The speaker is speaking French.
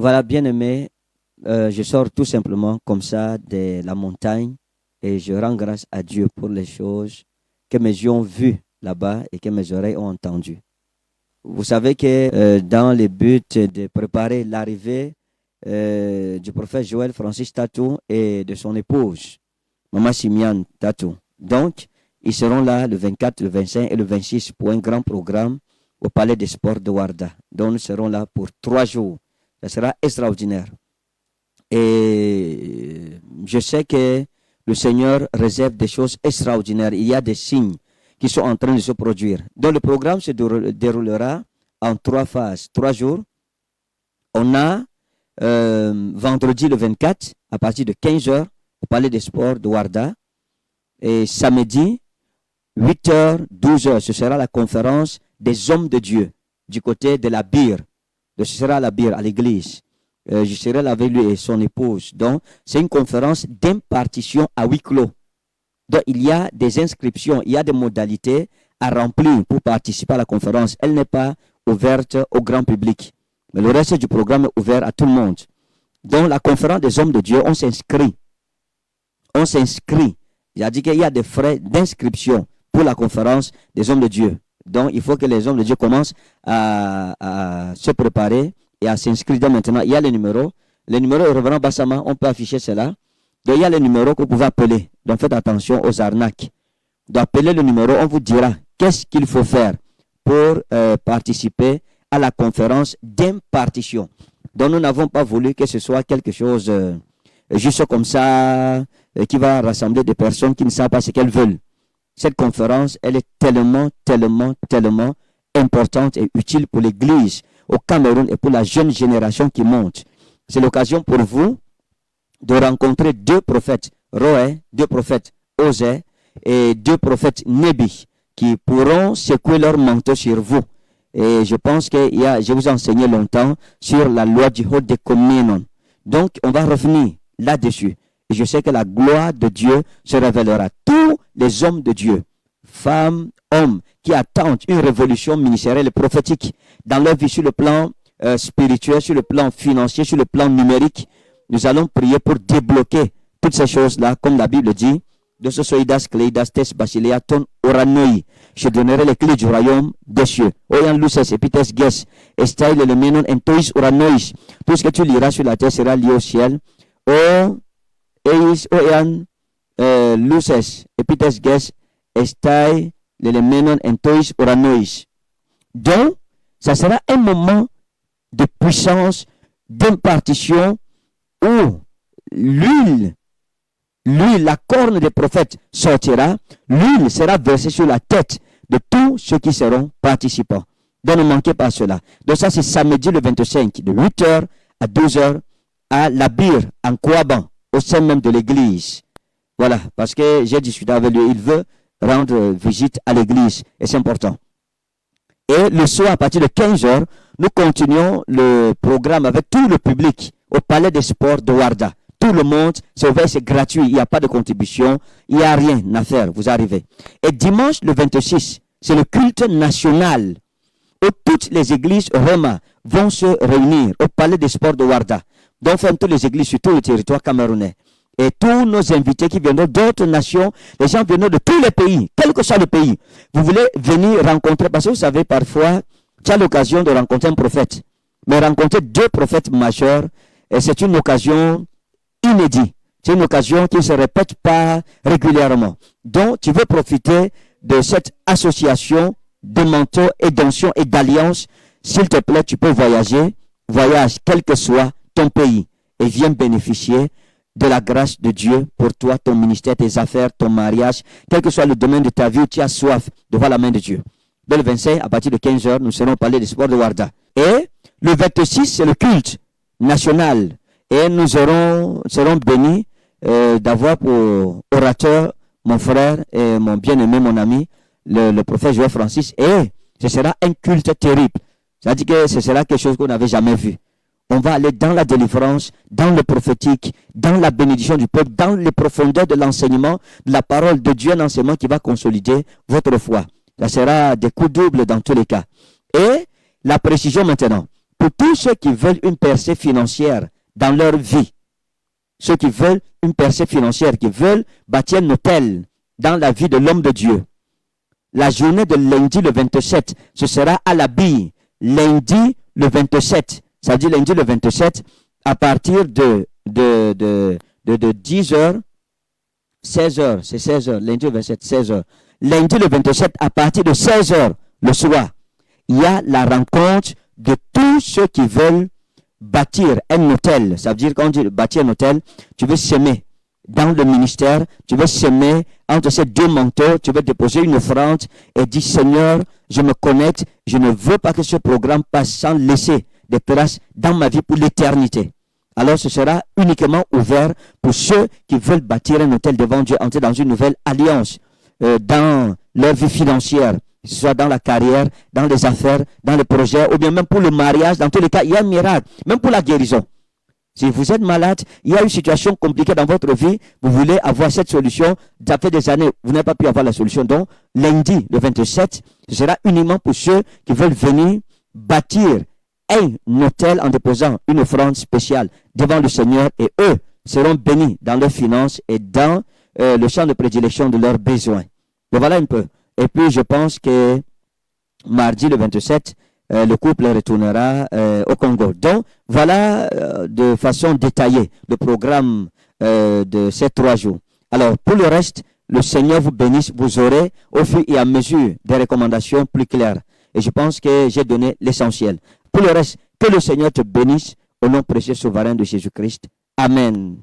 Voilà, bien-aimé, je sors tout simplement comme ça de la montagne et je rends grâce à Dieu pour les choses que mes yeux ont vues là-bas et que mes oreilles ont entendues. Vous savez que dans le but de préparer l'arrivée du prophète Joël Francis Tatou et de son épouse, Maman Simiane Tatou. Donc, ils seront là le 24, le 25 et le 26 pour un grand programme au Palais des Sports de Ouarda. Donc, nous serons là pour 3 jours. Ça sera extraordinaire. Et je sais que le Seigneur réserve des choses extraordinaires. Il y a des signes qui sont en train de se produire. Donc, le programme se déroulera en 3 phases, 3 jours. On a vendredi le 24 à partir de 15h au Palais des Sports de Ouarda. Et samedi, 8h, 12h, ce sera la conférence des hommes de Dieu du côté de la Bire. Ce sera à la Bire, à l'église. Je serai là avec lui et son épouse. Donc, c'est une conférence d'impartition à huis clos. Donc, il y a des inscriptions, il y a des modalités à remplir pour participer à la conférence. Elle n'est pas ouverte au grand public. Mais le reste du programme est ouvert à tout le monde. Donc, la conférence des hommes de Dieu, on s'inscrit. On s'inscrit. Il a dit qu'il y a des frais d'inscription pour la conférence des hommes de Dieu. Donc, il faut que les hommes de Dieu commencent à se préparer et à s'inscrire. Donc, maintenant, il y a les numéros. Les numéros, Révérend Bassama, on peut afficher cela. Donc, il y a les numéros que vous pouvez appeler. Donc, faites attention aux arnaques. Donc, appelez le numéro, on vous dira qu'est-ce qu'il faut faire pour participer à la conférence d'impartition. Donc, nous n'avons pas voulu que ce soit quelque chose juste comme ça, qui va rassembler des personnes qui ne savent pas ce qu'elles veulent. Cette conférence, elle est tellement importante et utile pour l'Église au Cameroun et pour la jeune génération qui monte. C'est l'occasion pour vous de rencontrer 2 prophètes, Roé, 2 prophètes, Osée et 2 prophètes, Nébi, qui pourront secouer leur manteau sur vous. Et je pense que je vous ai enseigné longtemps sur la loi du Haut de Communion. Donc, on va revenir là-dessus. Et je sais que la gloire de Dieu se révélera. Tous les hommes de Dieu, femmes, hommes, qui attendent une révolution ministérielle et prophétique dans leur vie sur le plan spirituel, sur le plan financier, sur le plan numérique, nous allons prier pour débloquer toutes ces choses-là, comme la Bible dit. De ce soidas, cleidas, tes basileia, ton oranoi. Je donnerai les clés du royaume des cieux. Oyan luces, epites ges, estai le menon entois oranois. Tout ce que tu liras sur la terre sera lié au ciel. Eis oyan luces, epites ges, estai le menon entois oranois. Donc, ça sera un moment de puissance, d'impartition, où l'huile, la corne des prophètes sortira, l'huile sera versée sur la tête de tous ceux qui seront participants. Donc ne manquez pas cela. Donc ça c'est samedi le 25, de 8h à 12h à la Bire, en Kouaban, au sein même de l'église. Voilà, parce que j'ai discuté avec lui, il veut rendre visite à l'église et c'est important. Et le soir, à partir de 15h, nous continuons le programme avec tout le public au Palais des Sports de Ouarda. Tout le monde, c'est ouvert, c'est gratuit, il n'y a pas de contribution, il n'y a rien à faire, vous arrivez. Et dimanche, le 26, c'est le culte national où toutes les églises Rema vont se réunir au Palais des Sports de Ouarda. Donc, toutes les églises sur tout le territoire camerounais. Et tous nos invités qui viendront d'autres nations, les gens viendront de tous les pays, quel que soit le pays. Vous voulez venir rencontrer, parce que vous savez, parfois, tu as l'occasion de rencontrer un prophète. Mais rencontrer 2 prophètes majeurs, et c'est une occasion inédite. C'est une occasion qui ne se répète pas régulièrement. Donc, tu veux profiter de cette association de manteaux et d'onction et d'alliance. S'il te plaît, tu peux voyager. Voyage, quel que soit ton pays. Et viens bénéficier de la grâce de Dieu pour toi, ton ministère, tes affaires, ton mariage. Quel que soit le domaine de ta vie où tu as soif de voir la main de Dieu. Dès le 25, à partir de 15h, nous serons au Palais des Sports de Ouarda. Et le 26, c'est le culte national. Et nous serons bénis d'avoir pour orateur mon frère et mon bien-aimé, mon ami, le prophète Joël Francis. Et ce sera un culte terrible. C'est-à-dire que ce sera quelque chose qu'on n'avait jamais vu. On va aller dans la délivrance, dans le prophétique, dans la bénédiction du peuple, dans les profondeurs de l'enseignement, de la parole de Dieu, un enseignement qui va consolider votre foi. Ça sera des coups doubles dans tous les cas. Et la précision maintenant. pour tous ceux qui veulent une percée financière dans leur vie, ceux qui veulent une percée financière, qui veulent bâtir un hôtel dans la vie de l'homme de Dieu. La journée de lundi le 27, ce sera à la bille. Lundi le 27, ça dit lundi le 27, à partir de 10h, 16h, c'est 16h, lundi le 27, 16h. Lundi le 27, à partir de 16h le soir, il y a la rencontre de tous ceux qui veulent bâtir un hôtel. Ça veut dire quand on dit bâtir un hôtel, tu veux s'aimer dans le ministère, tu veux s'aimer entre ces deux manteaux, tu veux déposer une offrande et dire Seigneur, je me connecte, je ne veux pas que ce programme passe sans laisser des traces dans ma vie pour l'éternité. Alors ce sera uniquement ouvert pour ceux qui veulent bâtir un hôtel devant Dieu, entrer dans une nouvelle alliance dans leur vie financière, que ce soit dans la carrière, dans les affaires, dans les projets, ou bien même pour le mariage. Dans tous les cas, il y a un miracle, même pour la guérison. Si vous êtes malade, il y a une situation compliquée dans votre vie, vous voulez avoir cette solution, ça fait des années, vous n'avez pas pu avoir la solution. Donc, lundi, le 27, ce sera uniquement pour ceux qui veulent venir bâtir un hôtel en déposant une offrande spéciale devant le Seigneur, et eux seront bénis dans leurs finances et dans le champ de prédilection de leurs besoins. Donc voilà un peu. Et puis, je pense que mardi, le 27, le couple retournera au Congo. Donc, voilà de façon détaillée le programme de ces 3 jours. Alors, pour le reste, le Seigneur vous bénisse. Vous aurez au fur et à mesure des recommandations plus claires. Et je pense que j'ai donné l'essentiel. Pour le reste, que le Seigneur te bénisse au nom précieux souverain de Jésus-Christ. Amen.